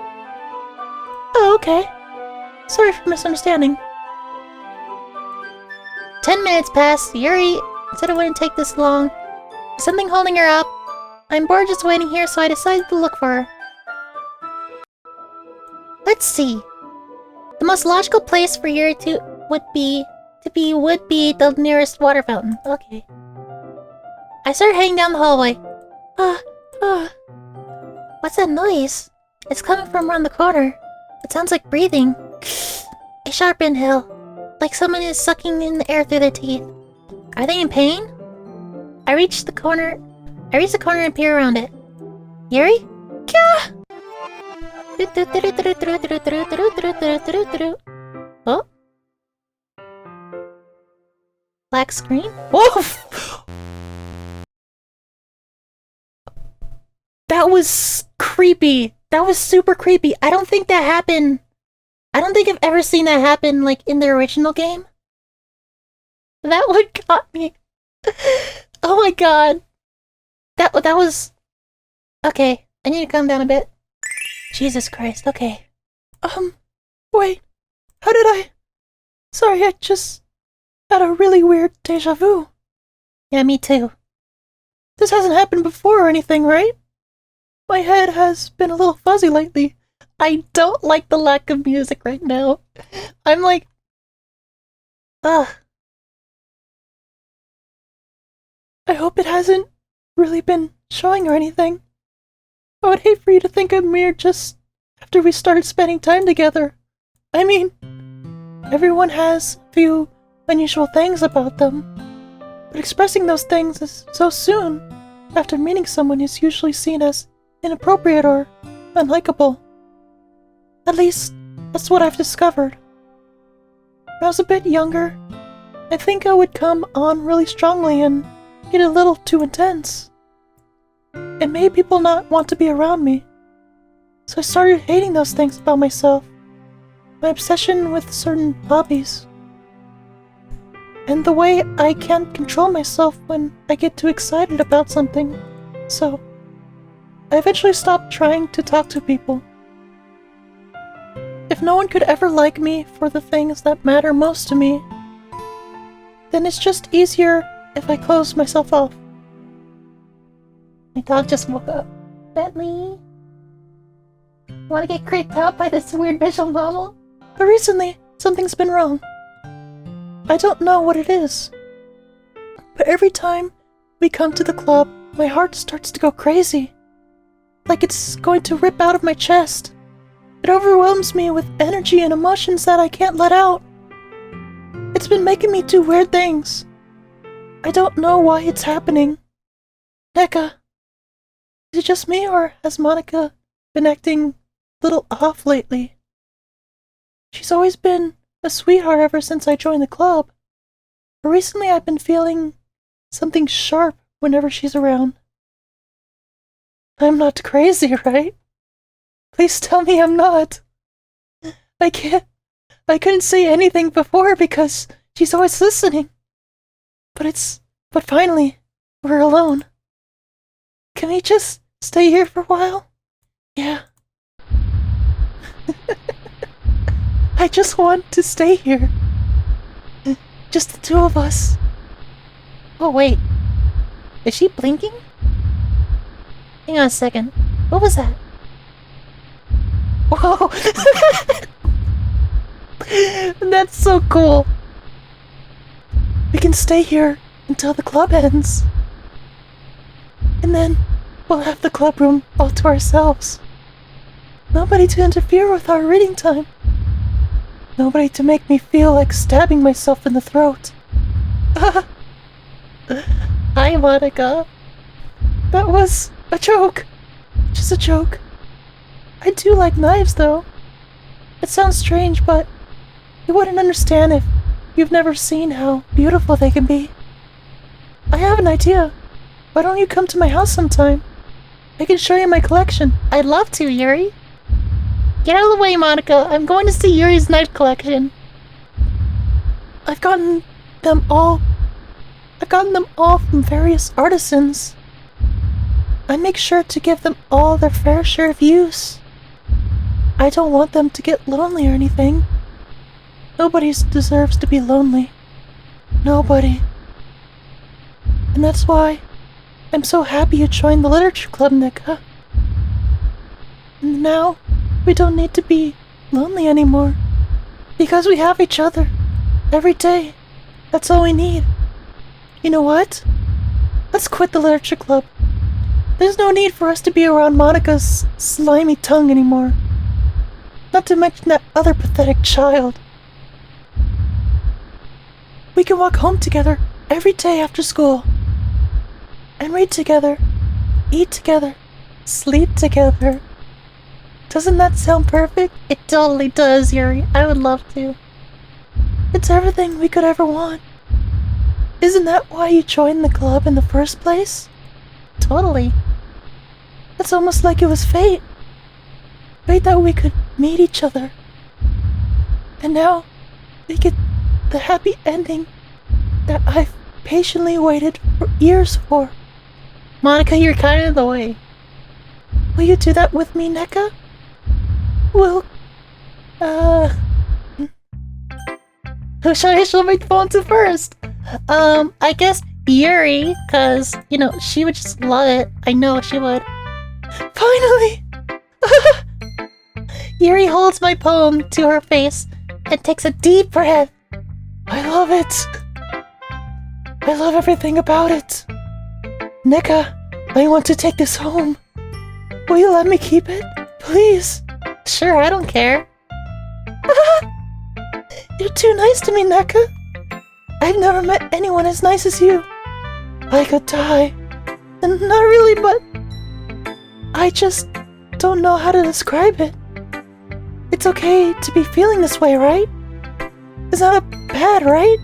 Oh, okay. Sorry for misunderstanding. 10 minutes pass. Yuri said it wouldn't take this long. Something holding her up. I'm bored just waiting here, so I decided to look for her. Let's see. The most logical place for Yuri would be the nearest water fountain. Okay. I start heading down the hallway. What's that noise? It's coming from around the corner. It sounds like breathing. A sharp inhale. Like someone is sucking in the air through their teeth. Are they in pain? I reach the corner and peer around it. Yuri? Kya? Oh? Black screen? Whoa! That was creepy. That was super creepy. I don't think that happened. I don't think I've ever seen that happen, like, in the original game. That one got me. Oh my god. That was... Okay, I need to calm down a bit. Jesus Christ, okay. Wait. How did I... Sorry, I just had a really weird deja vu. Yeah, me too. This hasn't happened before or anything, right? My head has been a little fuzzy lately. I don't like the lack of music right now. I'm like... Ugh. I hope it hasn't really been showing or anything. I would hate for you to think I'm weird just after we started spending time together. I mean, everyone has a few unusual things about them, but expressing those things is so soon. after meeting someone is usually seen as inappropriate or unlikable. At least, that's what I've discovered. When I was a bit younger, I think I would come on really strongly and get a little too intense. It made people not want to be around me. So I started hating those things about myself. My obsession with certain hobbies. And the way I can't control myself when I get too excited about something. So, I eventually stopped trying to talk to people. If no one could ever like me for the things that matter most to me, then it's just easier if I close myself off. My dog just woke up. Bentley? Want to get creeped out by this weird visual novel? But recently, something's been wrong. I don't know what it is. But every time we come to the club, my heart starts to go crazy. Like it's going to rip out of my chest. It overwhelms me with energy and emotions that I can't let out. It's been making me do weird things. I don't know why it's happening. Neka, is it just me or has Monica been acting a little off lately? She's always been a sweetheart ever since I joined the club. But recently I've been feeling something sharp whenever she's around. I'm not crazy, right? Please tell me I'm not. I couldn't say anything before because she's always listening. But finally, we're alone. Can we just stay here for a while? Yeah. I just want to stay here. Just the two of us. Oh wait. Is she blinking? Hang on a second. What was that? Whoa! That's so cool. We can stay here until the club ends. And then we'll have the club room all to ourselves. Nobody to interfere with our reading time. Nobody to make me feel like stabbing myself in the throat. Hi, Monica. That was a joke. Just a joke. I do like knives, though. It sounds strange, but you wouldn't understand if you've never seen how beautiful they can be. I have an idea. Why don't you come to my house sometime? I can show you my collection. I'd love to, Yuri. Get out of the way, Monica. I'm going to see Yuri's knife collection. I've gotten them all from various artisans. I make sure to give them all their fair share of use. I don't want them to get lonely or anything. Nobody deserves to be lonely. Nobody. And that's why I'm so happy you joined the literature club, Neka. And now, we don't need to be lonely anymore. Because we have each other. Every day. That's all we need. You know what? Let's quit the literature club. There's no need for us to be around Monica's slimy tongue anymore. Not to mention that other pathetic child. We can walk home together every day after school. And read together. Eat together. Sleep together. Doesn't that sound perfect? It totally does, Yuri. I would love to. It's everything we could ever want. Isn't that why you joined the club in the first place? Totally. It's almost like it was fate. Fate that we could meet each other. And now, we get the happy ending that I've patiently waited for years for. Monica, you're kind of in the way. Will you do that with me, Neka? Well, who should I show my phone to first? I guess Yuri, cause, you know, she would just love it. I know she would. Finally! Yuri holds my poem to her face and takes a deep breath. I love it. I love everything about it. Neka, I want to take this home. Will you let me keep it? Please. Sure, I don't care. You're too nice to me, Neka. I've never met anyone as nice as you. I could die. Not really, but I just don't know how to describe it. It's okay to be feeling this way, right? It's not bad, right?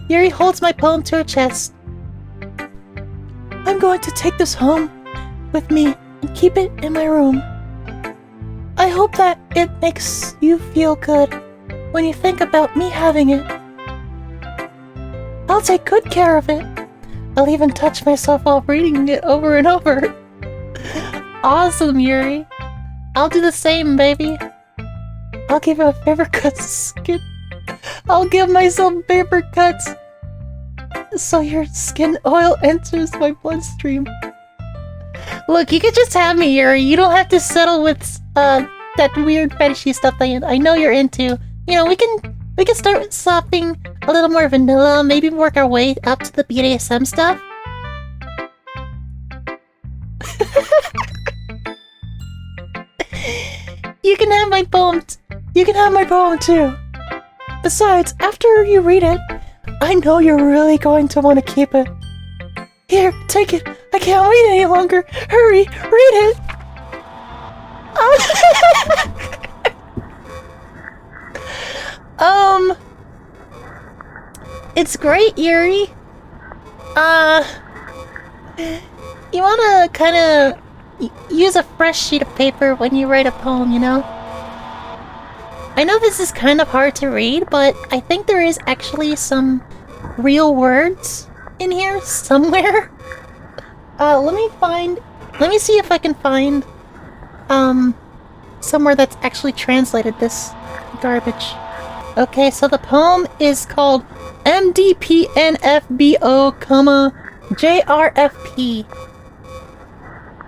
Yuri holds my poem to her chest. I'm going to take this home with me and keep it in my room. I hope that it makes you feel good when you think about me having it. I'll take good care of it. I'll even touch myself while reading it over and over. Awesome, Yuri. I'll do the same, baby. I'll give a paper cut skin. I'll give myself paper cuts so your skin oil enters my bloodstream. Look, you could just have me, Yuri. You don't have to settle with that weird fetishy stuff that I know you're into. You know, we can start with something a little more vanilla, maybe work our way up to the BDSM stuff. You can have my poem. You can have my poem too. Besides, after you read it, I know you're really going to want to keep it. Here, take it. I can't wait any longer. Hurry, read it. It's great, Yuri. You wanna kinda use a fresh sheet of paper when you write a poem, you know? I know this is kind of hard to read, but I think there is actually some real words in here somewhere. Let me see if I can find, somewhere that's actually translated this garbage. Okay, so the poem is called MDPNFBO, JRFP.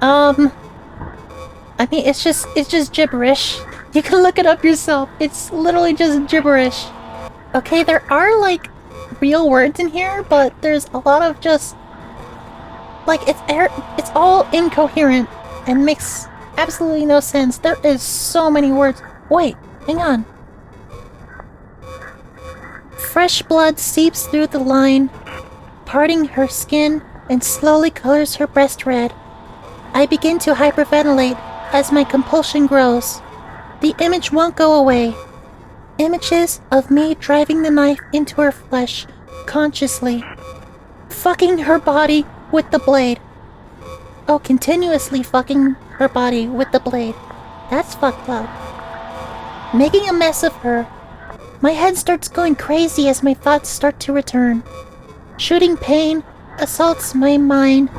I mean, it's just gibberish. You can look it up yourself. It's literally just gibberish. Okay, there are, like, real words in here, but there's a lot of just... like, it's all incoherent and makes absolutely no sense. There is so many words. Wait, hang on. Fresh blood seeps through the line, parting her skin and slowly colors her breast red. I begin to hyperventilate as my compulsion grows. The image won't go away. Images of me driving the knife into her flesh, consciously. Fucking her body with the blade. Oh, continuously fucking her body with the blade. That's fucked up. Making a mess of her. My head starts going crazy as my thoughts start to return. Shooting pain assaults my mind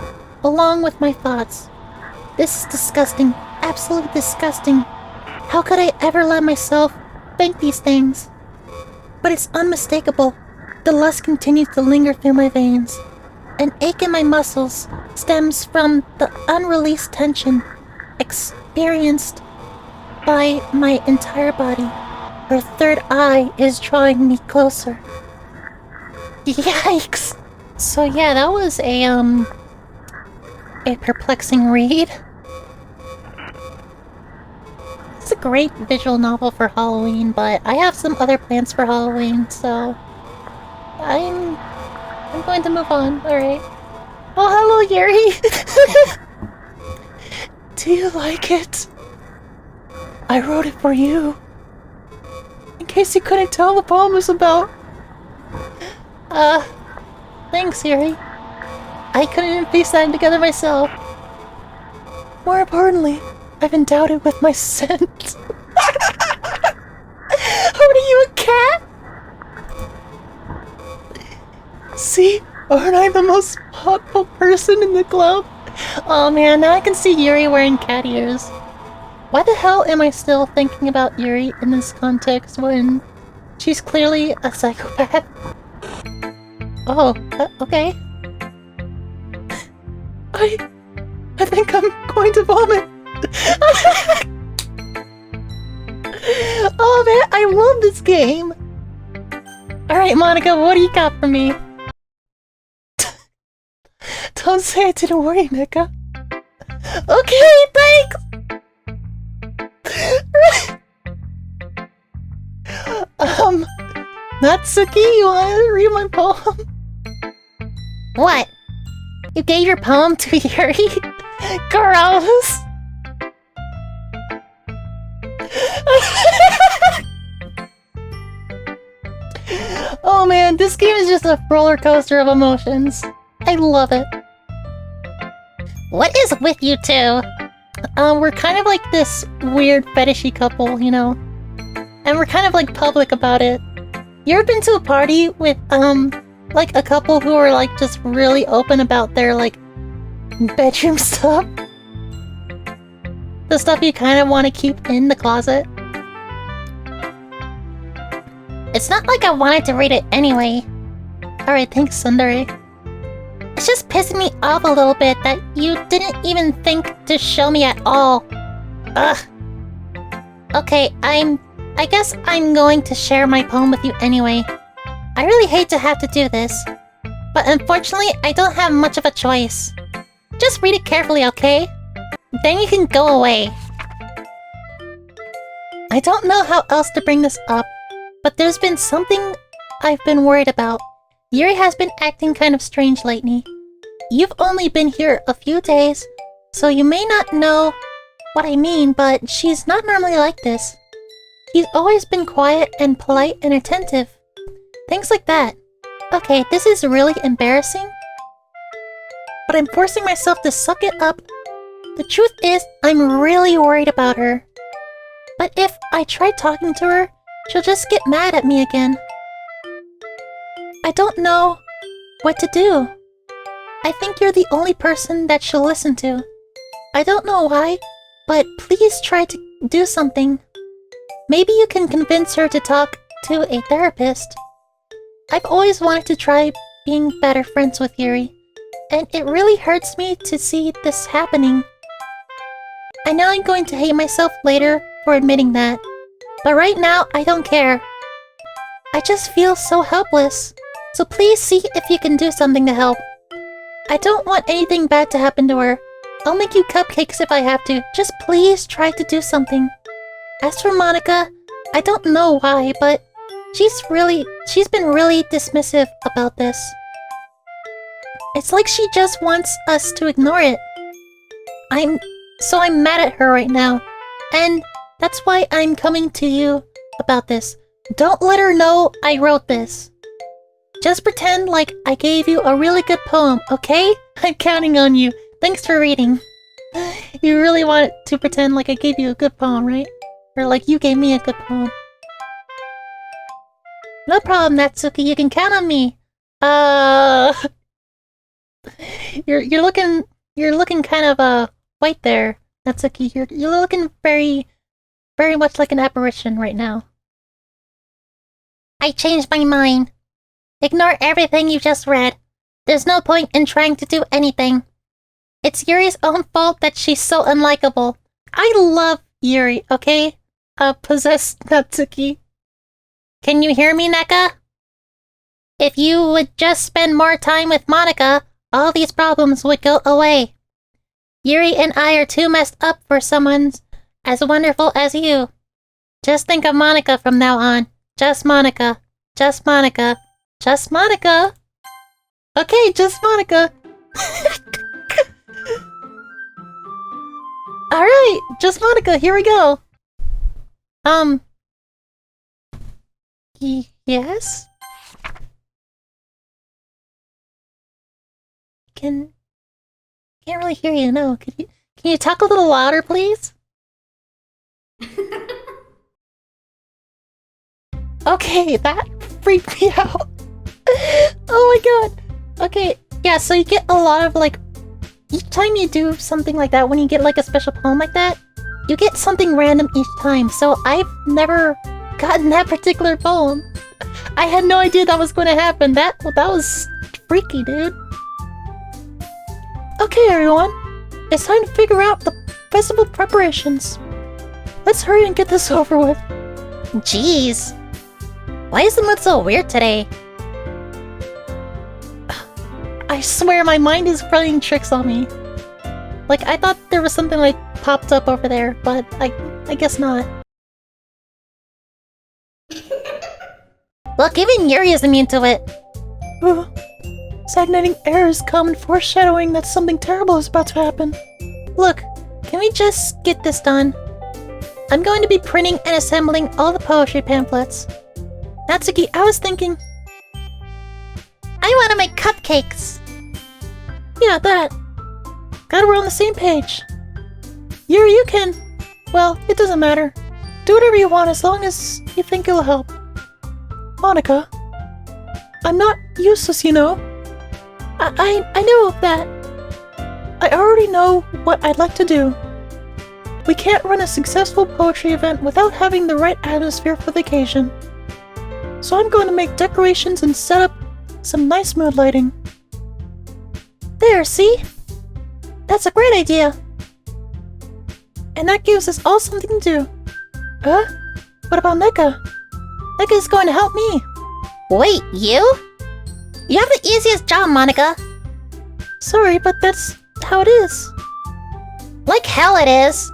along with my thoughts. This is disgusting. Absolutely disgusting. How could I ever let myself think these things? But it's unmistakable. The lust continues to linger through my veins. An ache in my muscles stems from the unreleased tension experienced by my entire body. Her third eye is drawing me closer. Yikes! So yeah, that was a perplexing read. It's a great visual novel for Halloween, but I have some other plans for Halloween, so I'm going to move on. Alright. Oh, hello, Yuri! Do you like it? I wrote it for you. In case you couldn't tell, the poem is about... Thanks, Yuri. I couldn't even piece that together myself. More importantly, I've endowed it with my scent. What are you, a cat? See? Aren't I the most thoughtful person in the club? Oh man, now I can see Yuri wearing cat ears. Why the hell am I still thinking about Yuri in this context when she's clearly a psychopath? Oh, okay. I think I'm going to vomit. Oh man, I love this game. Alright, Monica, what do you got for me? Don't say I didn't warn you, Neka. Okay, thanks! Natsuki, you want to read my poem? What? You gave your poem to Yuri? Gross! Oh man, this game is just a roller coaster of emotions. I love it. What is with you two? We're kind of like this weird fetishy couple, you know? And we're kind of like public about it. You ever been to a party with, like a couple who are like just really open about their like bedroom stuff? The stuff you kind of want to keep in the closet? It's not like I wanted to read it anyway. Alright, thanks, Yandere. It's just pissing me off a little bit that you didn't even think to show me at all. Ugh. Okay, I guess I'm going to share my poem with you anyway. I really hate to have to do this, but unfortunately I don't have much of a choice. Just read it carefully, okay? Then you can go away. I don't know how else to bring this up, but there's been something I've been worried about. Yuri has been acting kind of strange lately. You've only been here a few days, so you may not know what I mean, but she's not normally like this. She's always been quiet and polite and attentive. Things like that. Okay, this is really embarrassing, but I'm forcing myself to suck it up. The truth is, I'm really worried about her. But if I try talking to her, she'll just get mad at me again. I don't know what to do. I think you're the only person that she'll listen to. I don't know why, but please try to do something. Maybe you can convince her to talk to a therapist. I've always wanted to try being better friends with Yuri, and it really hurts me to see this happening. I know I'm going to hate myself later for admitting that, but right now I don't care. I just feel so helpless, so please see if you can do something to help. I don't want anything bad to happen to her. I'll make you cupcakes if I have to. Just please try to do something. As for Monica, I don't know why, but she's been really dismissive about this. It's like she just wants us to ignore it. I'm mad at her right now, and that's why I'm coming to you about this. Don't let her know I wrote this. Just pretend like I gave you a really good poem, okay? I'm counting on you. Thanks for reading. You really want to pretend like I gave you a good poem, right? Or like you gave me a good poem. No problem, Natsuki. You can count on me. You're looking kind of white there, Natsuki. You're looking very much like an apparition right now. I changed my mind. Ignore everything you just read. There's no point in trying to do anything. It's Yuri's own fault that she's so unlikable. I love Yuri, okay? Possessed Natsuki. Can you hear me, Neka? If you would just spend more time with Monica, all these problems would go away. Yuri and I are too messed up for someone as wonderful as you. Just think of Monica from now on. Just Monica. Just Monica. Just Monica. Okay, just Monica. Alright, just Monica, here we go. Yes? Can't really hear you, no. Can you talk a little louder, please? Okay, that freaked me out. Oh my god. Okay, yeah, so you get a lot of like, each time you do something like that, when you get like a special poem like that, you get something random each time. So I've never gotten that particular poem. I had no idea that was going to happen. That was freaky, dude. Okay, everyone. It's time to figure out the festival preparations. Let's hurry and get this over with. Jeez. Why is the mood so weird today? I swear my mind is playing tricks on me. Like, I thought there was something like popped up over there, but I guess not. Look, even Yuri is immune to it. Stagnating air is common foreshadowing that something terrible is about to happen. Look, can we just get this done? I'm going to be printing and assembling all the poetry pamphlets. Natsuki, I was thinking... I want to make cupcakes! Yeah, that. Glad we're on the same page. Yuri, you can... Well, it doesn't matter. Do whatever you want as long as you think it'll help. Monika, I'm not useless, you know. I know that. I already know what I'd like to do. We can't run a successful poetry event without having the right atmosphere for the occasion. So I'm going to make decorations and set up some nice mood lighting. There, see? That's a great idea. And that gives us all something to do. Huh? What about Neka? Neka is going to help me. Wait, you? You have the easiest job, Monika. Sorry, but that's how it is. Like hell it is.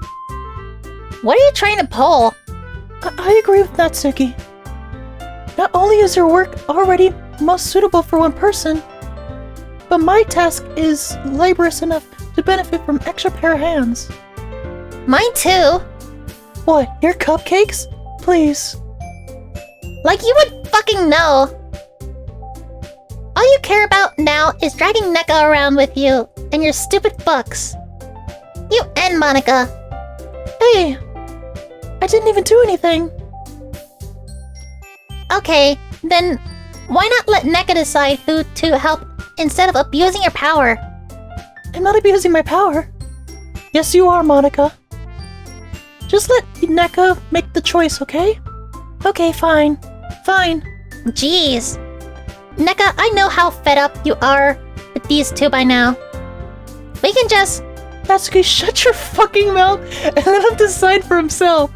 What are you trying to pull? I agree with Natsuki. Not only is your work already most suitable for one person, but my task is laborious enough to benefit from extra pair of hands. Mine too. What, your cupcakes? Please. Like you would fucking know. All you care about now is dragging Neka around with you and your stupid books. You and Monika. Hey, I didn't even do anything. Okay, then why not let Neka decide who to help instead of abusing your power? I'm not abusing my power. Yes, you are, Monika. Just let Neka make the choice, okay? Okay, fine. Fine. Jeez. Neka, I know how fed up you are with these two by now. We can just... Natsuki, shut your fucking mouth and let him decide for himself.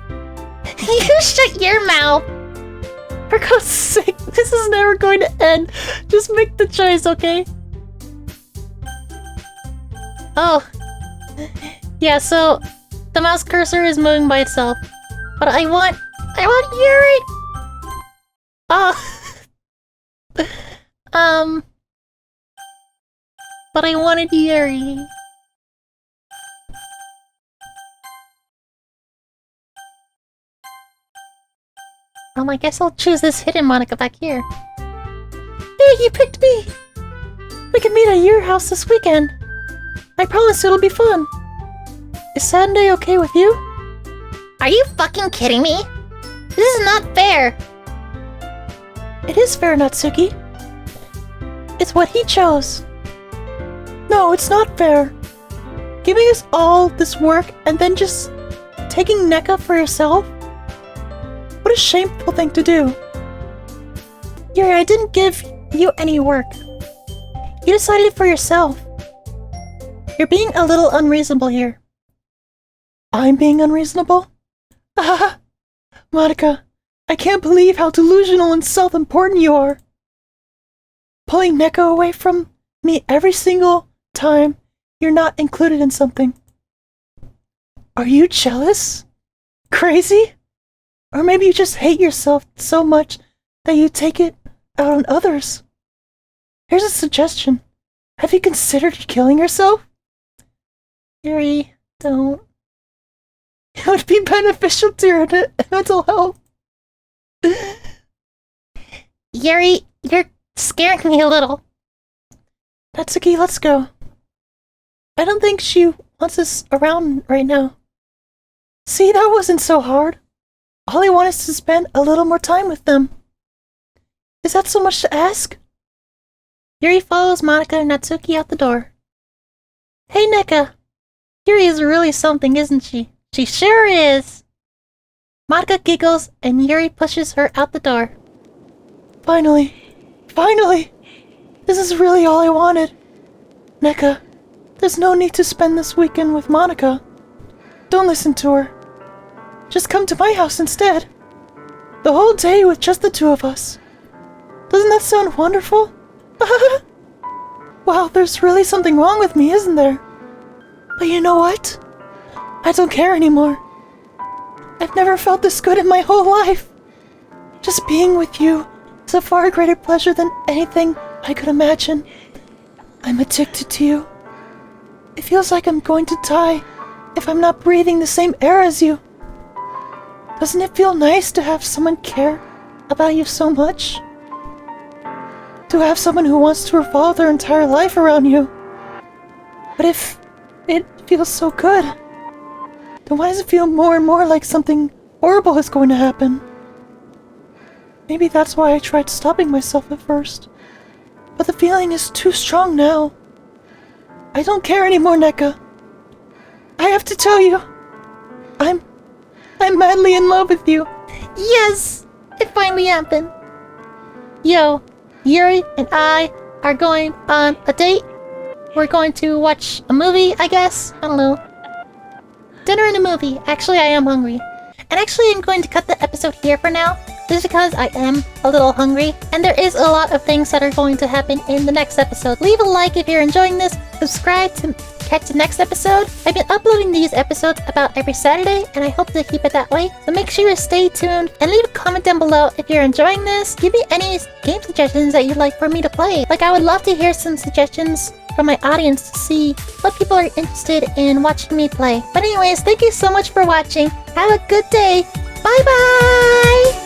You shut your mouth. For God's sake, this is never going to end. Just make the choice, okay? Oh. Yeah, so the mouse cursor is moving by itself. But I want Yuri! But I wanted Yuri. I guess I'll choose this hidden Monika back here. Hey, you picked me! We can meet at your house this weekend. I promise it'll be fun. Is Saturday okay with you? Are you fucking kidding me? This is not fair. It is fair, Natsuki. It's what he chose. No, it's not fair. Giving us all this work and then just taking Neka for yourself? What a shameful thing to do. Yuri, I didn't give you any work. You decided it for yourself. You're being a little unreasonable here. I'm being unreasonable? Ah, Monika, I can't believe how delusional and self-important you are. Pulling Neka away from me every single time you're not included in something. Are you jealous? Crazy? Or maybe you just hate yourself so much that you take it out on others. Here's a suggestion. Have you considered killing yourself? Yuri, don't. It would be beneficial to your mental health. Yuri, you're scaring me a little. Natsuki, let's go. I don't think she wants us around right now. See, that wasn't so hard. All I want is to spend a little more time with them. Is that so much to ask? Yuri follows Monika and Natsuki out the door. Hey, Neka. Yuri is really something, isn't she? She sure is. Monika giggles and Yuri pushes her out the door. Finally. Finally. This is really all I wanted. Neka, there's no need to spend this weekend with Monika. Don't listen to her. Just come to my house instead. The whole day with just the two of us. Doesn't that sound wonderful? Wow, there's really something wrong with me, isn't there? But you know what? I don't care anymore. I've never felt this good in my whole life. Just being with you is a far greater pleasure than anything I could imagine. I'm addicted to you. It feels like I'm going to die if I'm not breathing the same air as you. Doesn't it feel nice to have someone care about you so much? To have someone who wants to revolve their entire life around you. But if it feels so good, then why does it feel more and more like something horrible is going to happen? Maybe that's why I tried stopping myself at first. But the feeling is too strong now. I don't care anymore, Neka. I have to tell you, I'm madly in love with you. Yes! It finally happened. Yo, Yuri and I are going on a date. We're going to watch a movie, I guess. I don't know. Dinner and a movie. Actually, I am hungry. And actually, I'm going to cut the episode here for now. Just because I am a little hungry. And there is a lot of things that are going to happen in the next episode. Leave a like if you're enjoying this. Subscribe to catch the next episode. I've been uploading these episodes about every Saturday, and I hope to keep it that way. So make sure you stay tuned and leave a comment down below if you're enjoying this. Give me any game suggestions that you'd like for me to play. Like, I would love to hear some suggestions from my audience to see what people are interested in watching me play. But anyways, thank you so much for watching. Have a good day. Bye bye!